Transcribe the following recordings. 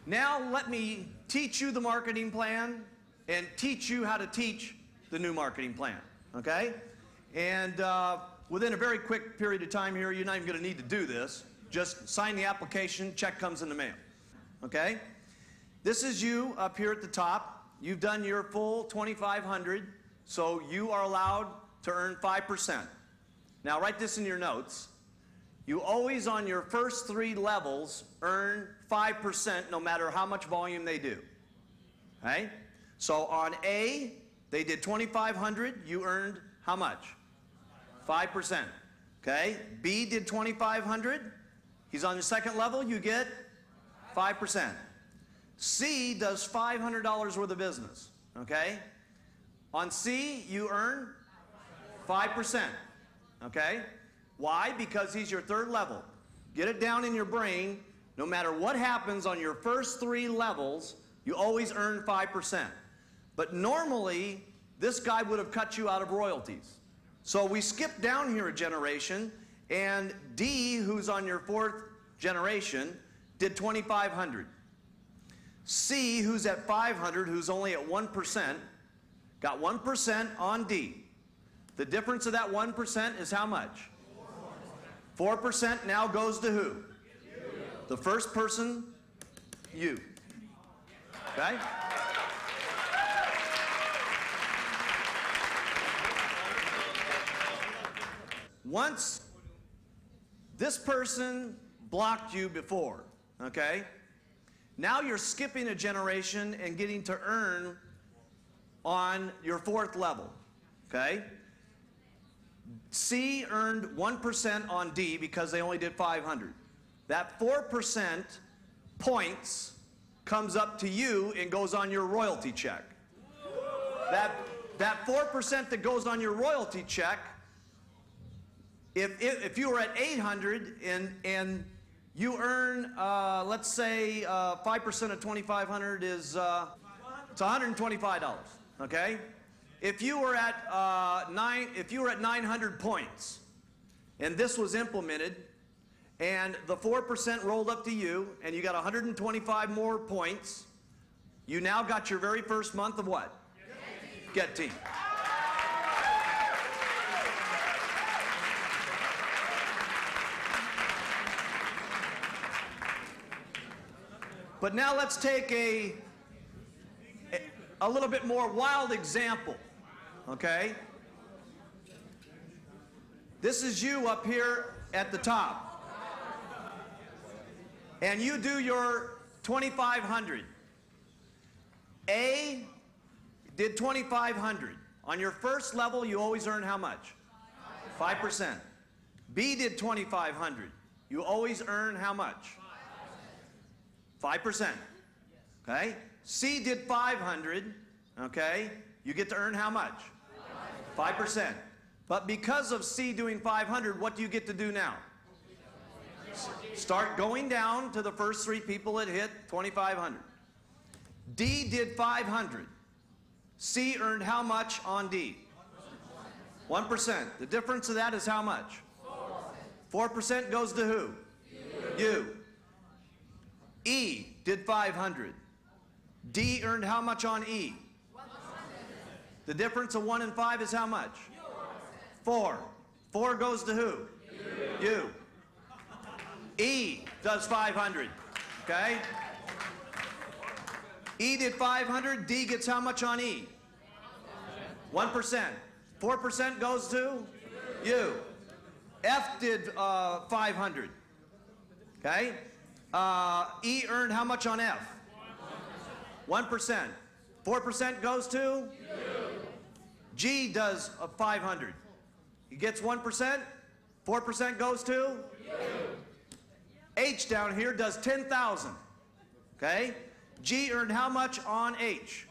Now let me teach you the marketing plan and teach you how to teach the new marketing plan, okay? And within a very quick period of time here, you're not even going to need to do this. Just sign the application, check comes in the mail, okay? This is you up here at the top. You've done your full 2,500, so you are allowed to earn 5%. Now write this in your notes. You always, on your first 3 levels, earn 5% no matter how much volume they do. Okay? So on A, they did 2,500, you earned how much? 5%. Okay? B did 2,500, he's on your second level, you get 5%. C does $500 worth of business. Okay? On C, you earn 5%. Okay? Why? Because he's your third level. Get it down in your brain. No matter what happens on your first 3 levels, you always earn 5%. But normally, this guy would have cut you out of royalties. So we skip down here a generation, and D, who's on your 4th generation, did 2,500. C, who's at 500, who's only at 1%, got 1% on D. The difference of that 1% is how much? 4% now goes to who? You. The first person, you. Okay? Once this person blocked you before, okay? Now you're skipping a generation and getting to earn on your 4th level, okay? C earned 1% on D because they only did 500. That 4% points comes up to you and goes on your royalty check. That 4% that goes on your royalty check, if you were at 800 and you earn, let's say 5% of 2,500 is it's $125, okay? If you were at 900 points, and this was implemented, and the 4% rolled up to you, and you got 125 more points, you now got your very first month of what? Get Team. But now let's take a little bit more wild example, okay? This is you up here at the top. And you do your 2,500. A did 2,500. On your first level, you always earn how much? 5%. B did 2,500. You always earn how much? 5%. Okay? C did 500. Okay? You get to earn how much? 5%. But because of C doing 500, what do you get to do now? Start going down to the first 3 people that hit 2,500. D did 500. C earned how much on D? 1%. The difference of that is how much? 4% goes to who? You. E did 500. D earned how much on E? 100. The difference of 1 and 5 is how much? 4. 4 goes to who? You. E does 500. Okay? E did 500. D gets how much on E? 1%. 4% goes to you. F did 500. Okay? E earned how much on F? 1%. 4% goes to you. G does 500. He gets 1%. 4% goes to you. H down here does 10,000. Okay? G earned how much on H?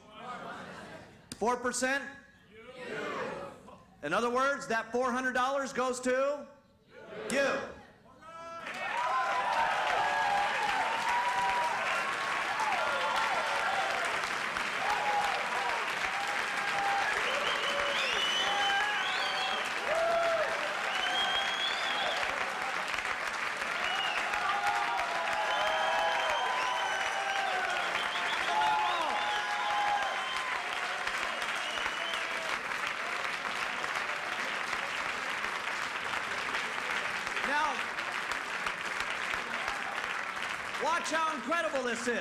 4%? In other words, that $400 goes to you. Watch how incredible this is.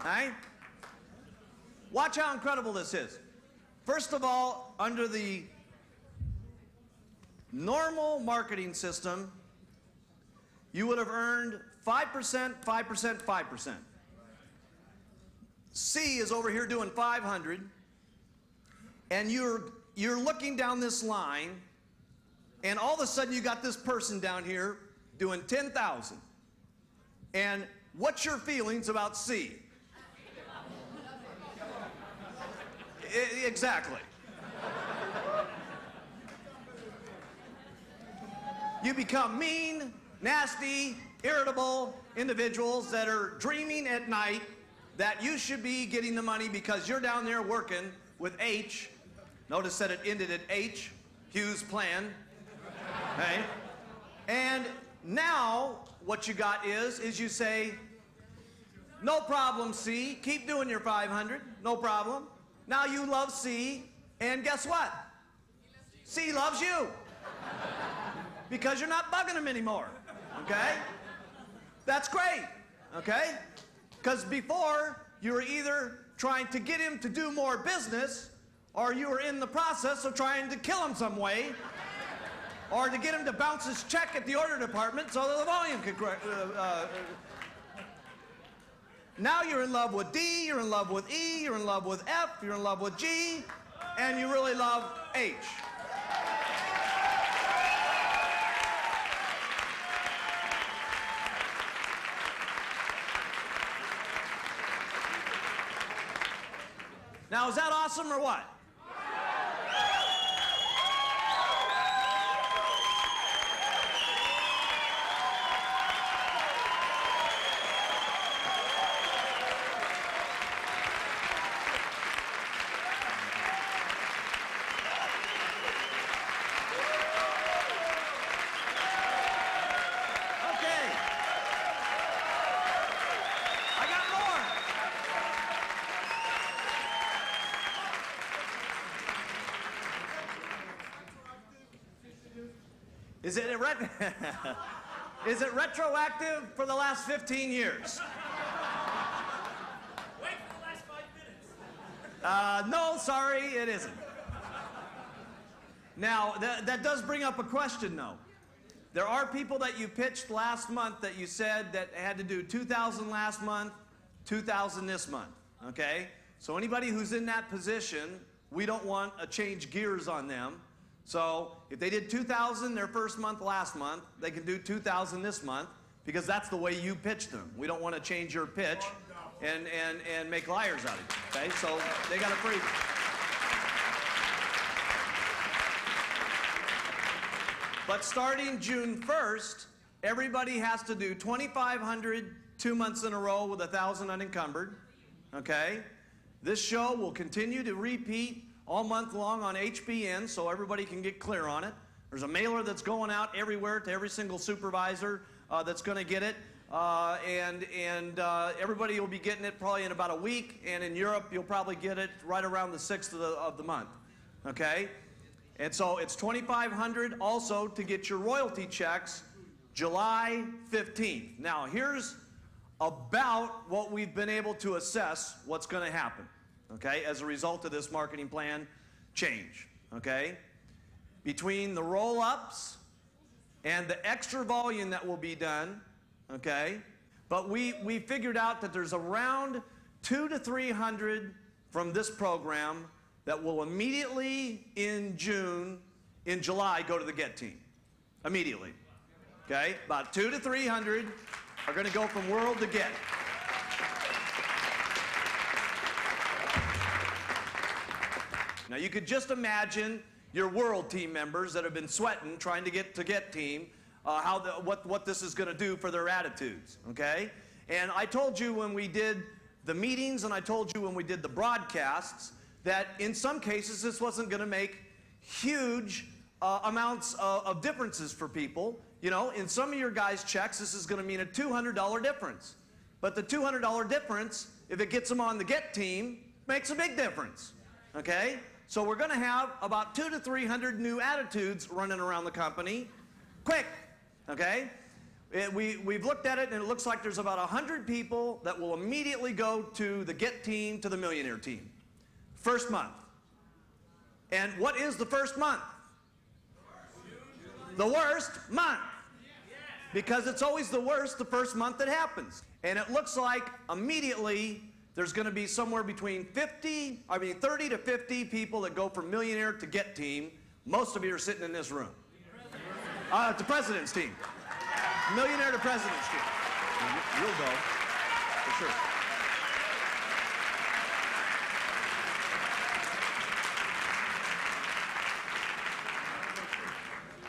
Right? Watch how incredible this is. First of all, under the normal marketing system, you would have earned 5%, 5%, 5%. C is over here doing 500, and you're looking down this line, and all of a sudden you got this person down here doing 10,000. And what's your feelings about C? Exactly. You become mean, nasty, irritable individuals that are dreaming at night that you should be getting the money because you're down there working with H. Notice that it ended at H, Hughes' plan. Okay? And now what you got is you say, no problem, C, keep doing your 500, no problem. Now you love C, and guess what? C loves you. Because you're not bugging him anymore, okay? That's great, okay? Because before, you were either trying to get him to do more business, or you were in the process of trying to kill him some way, or to get him to bounce his check at the order department so that the volume could now you're in love with D, you're in love with E, you're in love with F, you're in love with G, and you really love H. Now, is that awesome or what? Is it retroactive for the last 15 years? Wait for the last 5 minutes. No, sorry, it isn't. Now, that does bring up a question, though. There are people that you pitched last month that you said that had to do 2,000 last month, 2,000 this month, okay? So anybody who's in that position, we don't want to change gears on them. So if they did 2,000 their first month last month, they can do 2,000 this month because that's the way you pitched them. We don't want to change your pitch and make liars out of you, okay? So they got a freebie. But starting June 1st, everybody has to do 2,500 2 months in a row with 1,000 unencumbered, okay? This show will continue to repeat all month long on HBN so everybody can get clear on it. There's a mailer that's going out everywhere to every single supervisor that's going to get it. Everybody will be getting it probably in about a week, and in Europe you'll probably get it right around the 6th of the month, okay? And so it's $2,500 also to get your royalty checks July 15th. Now here's about what we've been able to assess what's going to happen, okay, as a result of this marketing plan change, okay? Between the roll-ups and the extra volume that will be done, okay? But we figured out that there's around 200 to 300 from this program that will immediately in July, go to the GET team. Immediately, okay? About 200 to 300 are going to go from World to GET. Now you could just imagine your World team members that have been sweating trying to get to GET team, what this is going to do for their attitudes, okay? And I told you when we did the meetings and I told you when we did the broadcasts that in some cases this wasn't going to make huge amounts of differences for people. You know, in some of your guys' checks this is going to mean a $200 difference. But the $200 difference, if it gets them on the GET team, makes a big difference, okay? So we're going to have about 200 to 300 new attitudes running around the company, quick, okay? We've looked at it, and it looks like there's about 100 people that will immediately go to the Get team to the Millionaire team. First month. And what is the first month? The worst month. Because it's always the worst the first month that happens. And it looks like immediately there's going to be somewhere between 30 to 50 people that go from Millionaire to Get team. Most of you are sitting in this room. To President's team. Millionaire to President's team. You'll go, for sure.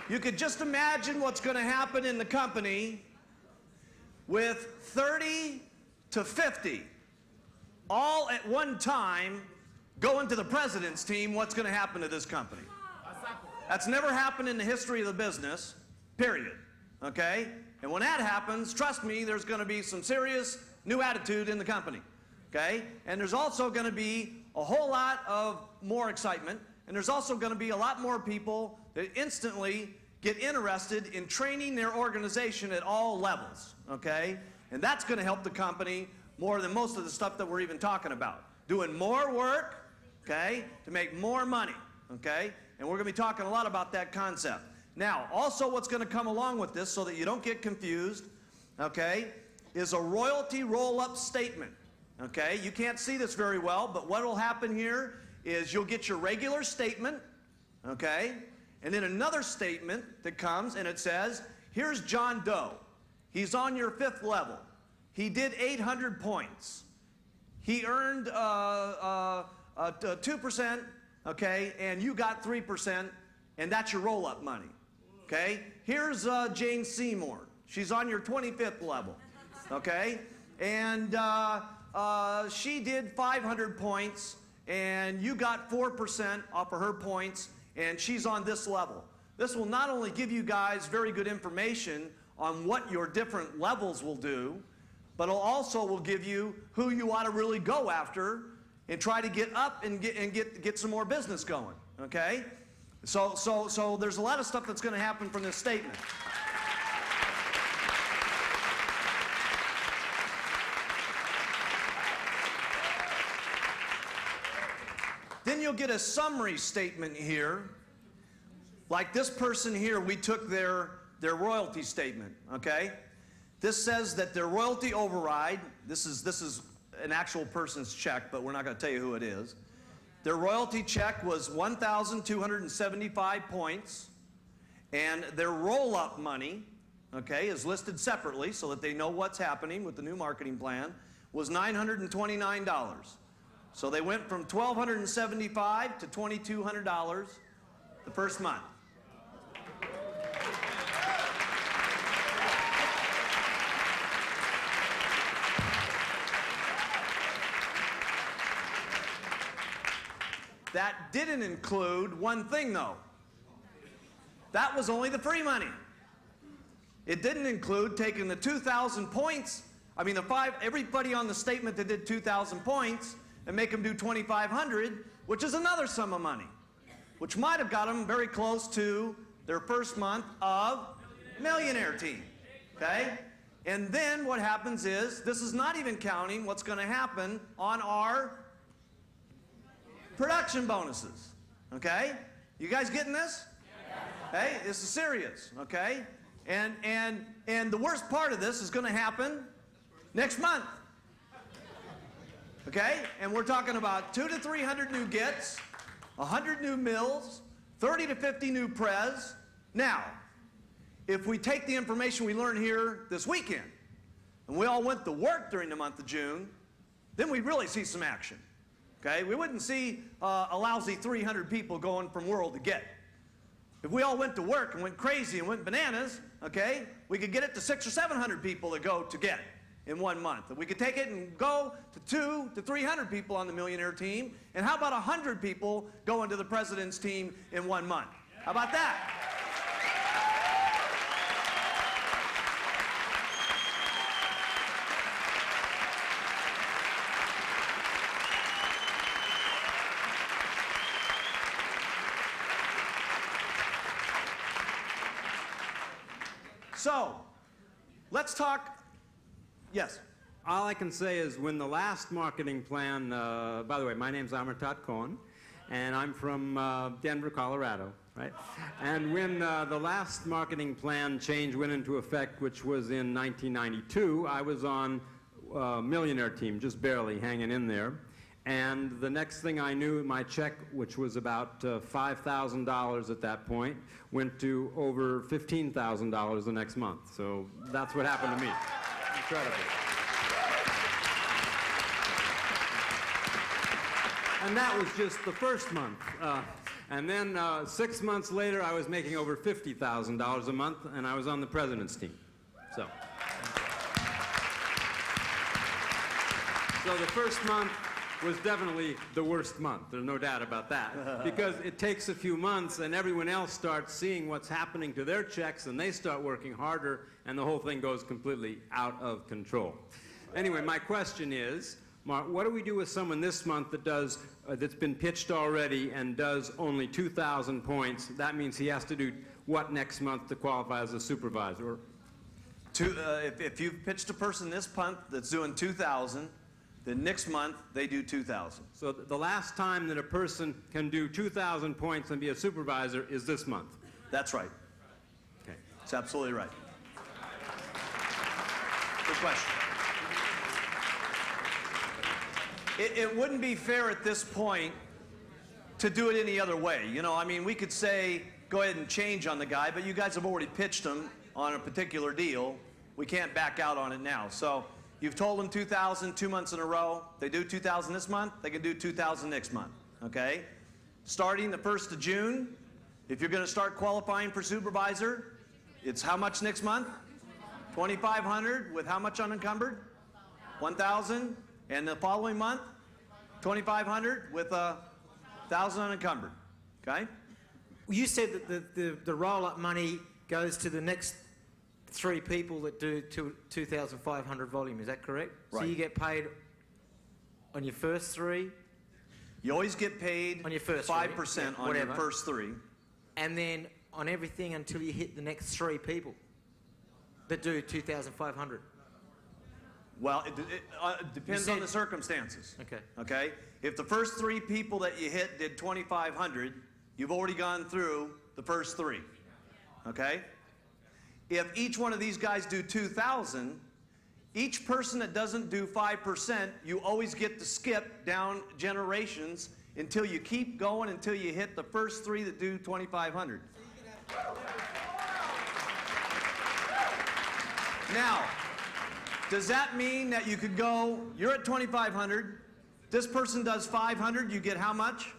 You could just imagine what's going to happen in the company with 30 to 50 all at one time going to the President's team. What's going to happen to this company? That's never happened in the history of the business, period. Okay? And when that happens, trust me, there's going to be some serious new attitude in the company. Okay? And there's also going to be a whole lot of more excitement, and there's also going to be a lot more people that instantly get interested in training their organization at all levels. Okay? And that's going to help the company more than most of the stuff that we're even talking about. Doing more work, okay, to make more money. Okay? And we're going to be talking a lot about that concept. Now, also what's going to come along with this, so that you don't get confused, okay, is a royalty roll-up statement. Okay? You can't see this very well, but what will happen here is you'll get your regular statement, okay, and then another statement that comes, and it says, here's John Doe. He's on your 5th level. He did 800 points. He earned 2%, okay, and you got 3%, and that's your roll-up money. Okay? Here's Jane Seymour. She's on your 25th level. Okay? And she did 500 points, and you got 4% off of her points, and she's on this level. This will not only give you guys very good information on what your different levels will do, but it also will give you who you ought to really go after and try to get up and get some more business going. Okay? So there's a lot of stuff that's going to happen from this statement. Then you'll get a summary statement here. Like this person here, we took their royalty statement, okay? This says that their royalty override, this is an actual person's check, but we're not going to tell you who it is. Their royalty check was 1,275 points, and their roll-up money, okay, is listed separately so that they know what's happening with the new marketing plan, was $929. So they went from $1,275 to $2,200 the first month. That didn't include one thing, though. That was only the free money. It didn't include taking the 2,000 points, everybody on the statement that did 2,000 points, and make them do 2,500, which is another sum of money, which might have got them very close to their first month of Millionaire team. Okay? And then what happens is, this is not even counting what's going to happen on our production bonuses. Okay? You guys getting this? Hey, this is serious. Okay? And the worst part of this is going to happen next month. Okay? And we're talking about 200 to 300 new gets, 100 new mills, 30 to 50 new pres. Now, if we take the information we learned here this weekend, and we all went to work during the month of June, then we'd really see some action. Okay? We wouldn't see a lousy 300 people going from world to get. If we all went to work and went crazy and went bananas, okay, we could get it to 600 or 700 people that go to get in 1 month. If we could take it and go to 200 to 300 people on the Millionaire team, and how about 100 people going to the President's team in 1 month? How about that? So, let's talk, yes. All I can say is when the last marketing plan, by the way, my name's Amartat Cohen, and I'm from Denver, Colorado, right? And when the last marketing plan change went into effect, which was in 1992, I was on a millionaire team, just barely hanging in there. And the next thing I knew, my check, which was about $5,000 at that point, went to over $15,000 the next month. So that's what happened to me. Incredible. And that was just the first month. And then 6 months later, I was making over $50,000 a month, and I was on the president's team. So the first month was definitely the worst month. There's no doubt about that. Because it takes a few months, and everyone else starts seeing what's happening to their checks, and they start working harder, and the whole thing goes completely out of control. Anyway, my question is, Mark, what do we do with someone this month that does, that's been pitched already and does only 2,000 points? That means he has to do what next month to qualify as a supervisor? If you've pitched a person this month that's doing 2,000, then next month they do 2,000. So the last time that a person can do 2,000 points and be a supervisor is this month? That's right. Okay. That's absolutely right. Good question. It wouldn't be fair at this point to do it any other way. You know, I mean, we could say, go ahead and change on the guy, but you guys have already pitched him on a particular deal. We can't back out on it now. So you've told them 2,000 2 months in a row. They do 2,000 this month, they can do 2,000 next month, okay? Starting the 1st of June, if you're gonna start qualifying for supervisor, it's how much next month? 2,500 with how much unencumbered? 1,000. And the following month, 2,500 with 1,000 unencumbered, okay? You said that the roll-up money goes to the next 3 people that do 2,500 volume, is that correct? Right. So you get paid on your first 3? You always get paid on your first 5% on your first 3. And then on everything until you hit the next 3 people that do 2,500. Well, it depends on the circumstances. Okay. Okay? If the first 3 people that you hit did 2,500, you've already gone through the first 3. Okay? If each one of these guys do 2,000, each person that doesn't do 5%, you always get to skip down generations until you keep going until you hit the first 3 that do 2,500. Now, does that mean that you could go, you're at 2,500, this person does 500, you get how much?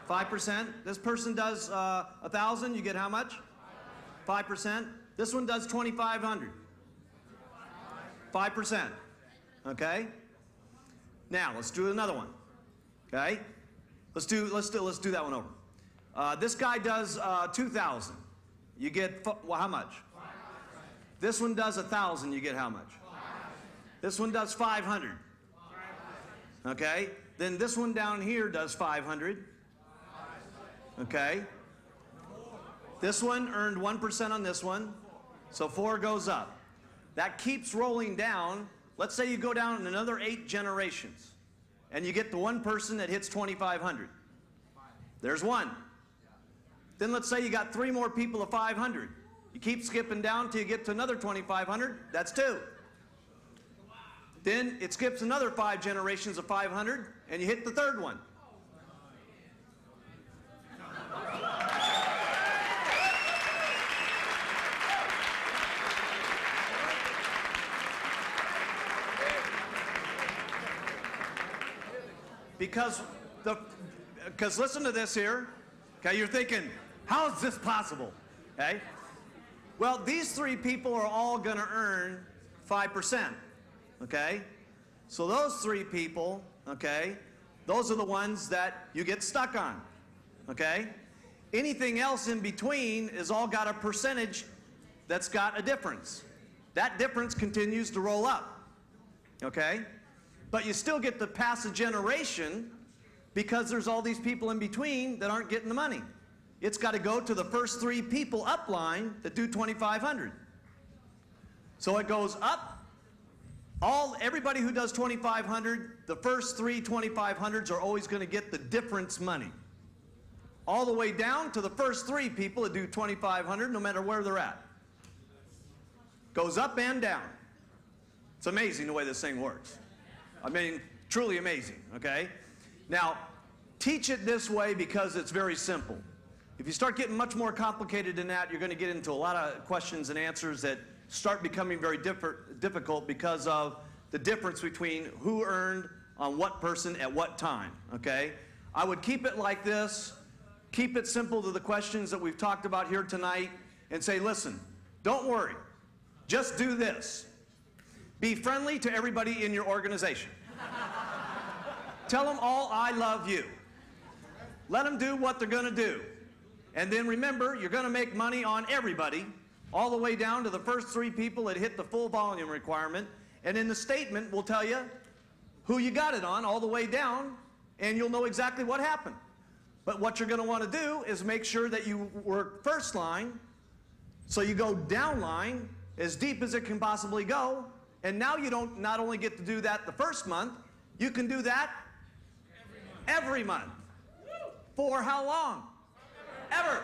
5%. This person does 1,000, you get how much? 5%. This one does 2,500. 5%. Okay? Now, let's do another one. Okay? Let's do that one over. This guy does 2,000. You get, well, how much? This one does 1,000, you get how much? This one does 500. Okay? Then this one down here does 500. Okay? This one earned 1% on this one, so 4 goes up. That keeps rolling down. Let's say you go down another 8 generations, and you get the one person that hits 2,500. There's 1. Then let's say you got 3 more people of 500. You keep skipping down till you get to another 2,500. That's 2. Then it skips another 5 generations of 500, and you hit the 3rd one. Because listen to this here. Okay, you're thinking, how is this possible? Okay? Well, these 3 people are all going to earn 5%. Okay? So those 3 people, okay, those are the ones that you get stuck on. Okay? Anything else in between is all got a percentage that's got a difference. That difference continues to roll up. Okay? But you still get to pass a generation because there's all these people in between that aren't getting the money. It's got to go to the first 3 people upline that do 2,500. So it goes up. Everybody who does 2,500, the first 3 2,500s are always going to get the difference money. All the way down to the first 3 people that do 2,500, no matter where they're at. Goes up and down. It's amazing the way this thing works. I mean, truly amazing, okay? Now, teach it this way because it's very simple. If you start getting much more complicated than that, you're going to get into a lot of questions and answers that start becoming very difficult because of the difference between who earned on what person at what time, okay? I would keep it like this. Keep it simple to the questions that we've talked about here tonight and say, listen, don't worry. Just do this. Be friendly to everybody in your organization. Tell them all, I love you. Let them do what they're going to do. And then remember, you're going to make money on everybody, all the way down to the first 3 people that hit the full volume requirement. And in the statement, we'll tell you who you got it on all the way down, and you'll know exactly what happened. But what you're going to want to do is make sure that you work first line, so you go down line as deep as it can possibly go. And now you don't not only get to do that the first month, you can do that every month. For how long? Ever.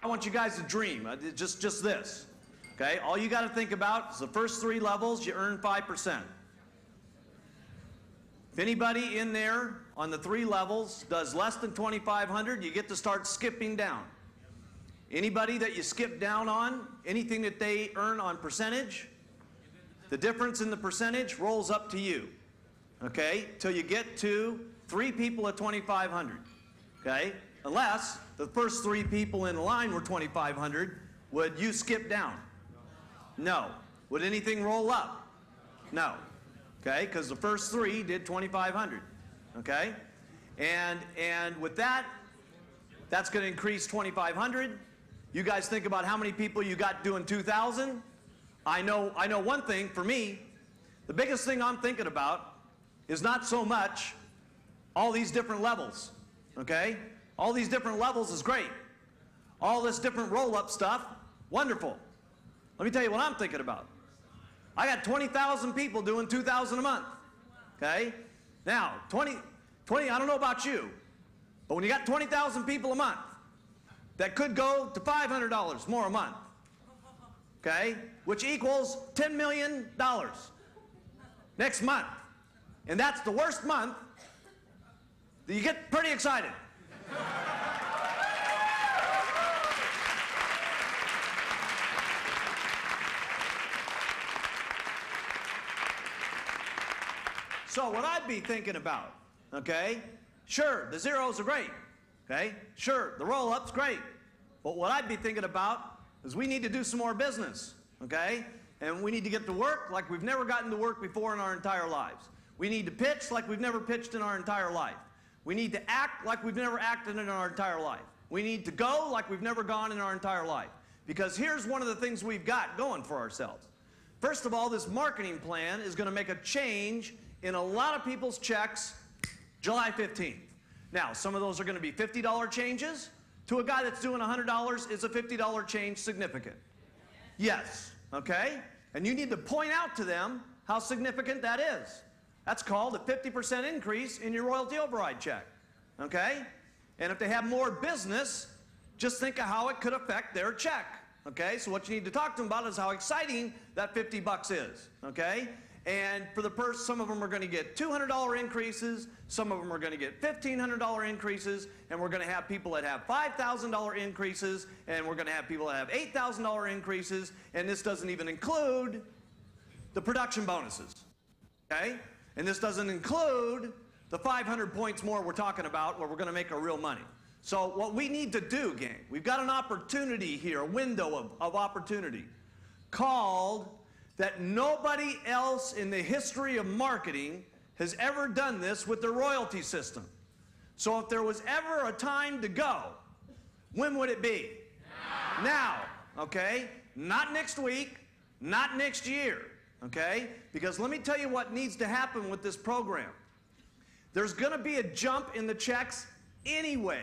I want you guys to dream, just this, okay? All you got to think about is the first 3 levels, you earn 5%. If anybody in there on the 3 levels does less than 2,500, you get to start skipping down. Anybody that you skip down on, anything that they earn on percentage, the difference in the percentage rolls up to you, okay, till you get to 3 people at 2,500, okay? Unless the first 3 people in line were 2,500, would you skip down? No. Would anything roll up? No. Okay, because the first 3 did 2,500, okay? And with that, that's going to increase 2,500. You guys think about how many people you got doing 2,000. I know one thing for me, the biggest thing I'm thinking about is not so much all these different levels, okay? All these different levels is great. All this different roll-up stuff, wonderful. Let me tell you what I'm thinking about. I got 20,000 people doing 2,000 a month, okay? Now, 20, I don't know about you, but when you got 20,000 people a month, that could go to $500 more a month, okay? Which equals $10 million next month. And that's the worst month. You get pretty excited. So what I'd be thinking about, okay, sure, the zeros are great, okay, sure, the roll-up's great, but what I'd be thinking about is we need to do some more business, okay, and we need to get to work like we've never gotten to work before in our entire lives. We need to pitch like we've never pitched in our entire life. We need to act like we've never acted in our entire life. We need to go like we've never gone in our entire life. Because here's one of the things we've got going for ourselves. First of all, this marketing plan is going to make a change in a lot of people's checks July 15th. Now, some of those are going to be $50 changes. To a guy that's doing $100, is a $50 change significant? Yes, okay? And you need to point out to them how significant that is. That's called a 50% increase in your royalty override check, okay? And if they have more business, just think of how it could affect their check, okay? So what you need to talk to them about is how exciting that 50 bucks is, okay? And for the some of them are going to get $200 increases, some of them are going to get $1,500 increases, and we're going to have people that have $5,000 increases, and we're going to have people that have $8,000 increases, and this doesn't even include the production bonuses, okay? And this doesn't include the 500 points more we're talking about where we're going to make our real money. So what we need to do, gang, we've got an opportunity here, a window of opportunity called that nobody else in the history of marketing has ever done this with their royalty system. So if there was ever a time to go, when would it be? Now, okay? Not next week, not next year, okay? Because let me tell you what needs to happen with this program. There's going to be a jump in the checks anyway,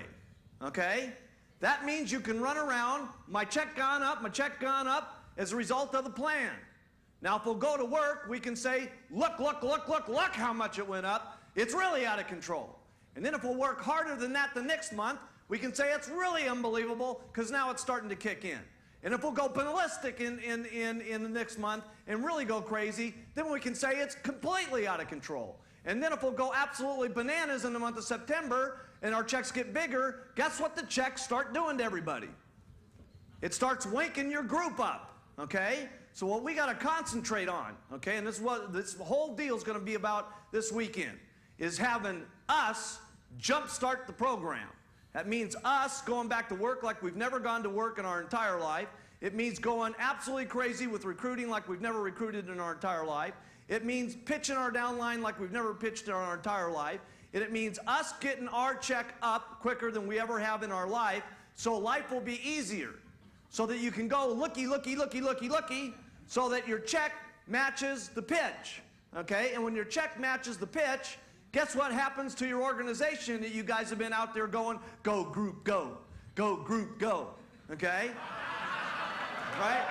okay? That means you can run around, my check gone up, as a result of the plan. Now, if we'll go to work, we can say, look how much it went up. It's really out of control. And then if we'll work harder than that the next month, we can say it's really unbelievable because now it's starting to kick in. And if we'll go ballistic in the next month and really go crazy, then we can say it's completely out of control. And then if we'll go absolutely bananas in the month of September and our checks get bigger, guess what the checks start doing to everybody? It starts waking your group up, okay? So what we got to concentrate on, okay, and this is what this whole deal is going to be about this weekend, is having us jumpstart the program. That means us going back to work like we've never gone to work in our entire life. It means going absolutely crazy with recruiting like we've never recruited in our entire life. It means pitching our downline like we've never pitched in our entire life. It means us getting our check up quicker than we ever have in our life, so life will be easier. So that you can go looky, so that your check matches the pitch, okay? And when your check matches the pitch, guess what happens to your organization that you guys have been out there going, go group, go group, go, okay? Right?